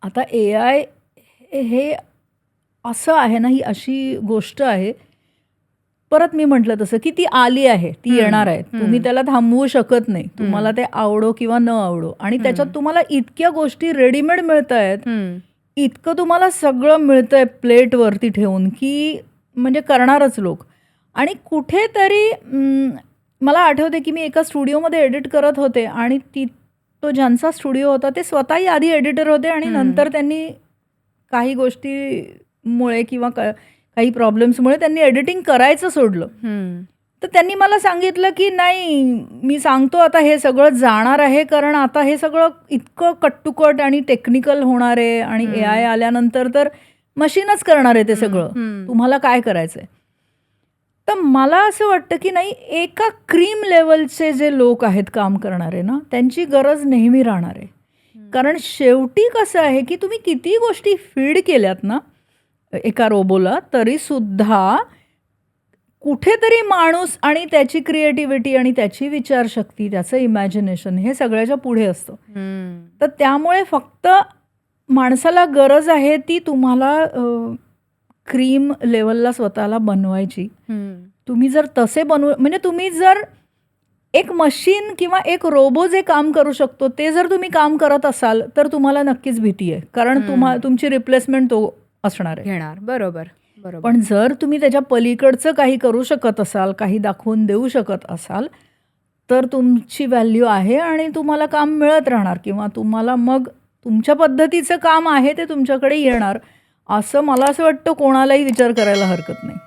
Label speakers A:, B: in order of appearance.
A: आता AI हे असं आहे ना, ही अशी गोष्ट आहे. परत मी म्हटलं तसं, की ती आली आहे, ती येणार
B: हं,
A: आहे. तुम्ही
B: हं,
A: त्याला थांबवू शकत नाही. तुम्हाला
B: हं,
A: ते आवडो किंवा न आवडो आणि त्याच्यात
B: हं,
A: तुम्हाला इतक्या गोष्टी रेडीमेड मिळतायत,
B: हं,
A: इतकं तुम्हाला सगळं मिळतंय प्लेटवरती ठेवून, की म्हणजे करणारच लोक. आणि कुठेतरी मला आठवते, की मी एका स्टुडिओमध्ये एडिट करत होते आणि तो ज्यांचा स्टुडिओ होता ते स्वतःही आधी एडिटर होते आणि
B: हं,
A: नंतर त्यांनी काही गोष्टीमुळे किंवा काही प्रॉब्लेम्समुळे त्यांनी एडिटिंग करायचं सोडलं.
B: हं,
A: तर त्यांनी मला सांगितलं, की "नाही, मी सांगतो आता हे सगळं जाणार आहे, कारण आता हे सगळं इतकं कट टू कट आणि टेक्निकल होणार आहे आणि AI
B: हं,
A: आल्यानंतर तर मशीनच करणार आहे ते
B: हं,
A: सगळं.
B: हं,
A: तुम्हाला काय करायचंय?" तर मला असं वाटतं, की नाही एका क्रीम लेव्हलचे जे लोक आहेत काम करणारे ना, त्यांची गरज नेहमी राहणार आहे.
B: हं,
A: कारण शेवटी कसं आहे, की तुम्ही कितीही गोष्टी फीड केल्यात ना, एका रोबोला तरीसुद्धा कुठेतरी माणूस आणि त्याची क्रिएटिव्हिटी आणि त्याची विचारशक्ती, त्याचं इमॅजिनेशन हे सगळ्याच्या पुढे असतं.
B: हं,
A: तर त्यामुळे फक्त माणसाला गरज आहे ती तुम्हाला क्रीम लेव्हलला स्वतःला बनवायची.
B: हं,
A: तुम्ही जर तसे म्हणजे तुम्ही जर एक मशीन किंवा एक रोबो जे काम करू शकतो, ते जर तुम्ही काम करत असाल, तर तुम्हाला नक्कीच भीती आहे. कारण
B: हं.
A: तुमची रिप्लेसमेंट तो असणार आहे.
B: घेणार. बरोबर, बरोबर.
A: पण जर तुम्ही त्याच्या पलीकडचं काही करू शकत असाल, काही दाखवून देऊ शकत असाल, तर तुमची व्हॅल्यू आहे आणि तुम्हाला काम मिळत राहणार किंवा तुम्हाला मग तुमच्या पद्धतीचं काम आहे ते तुमच्याकडे येणार. असं मला असं वाटतं कोणालाही विचार करायला हरकत नाही.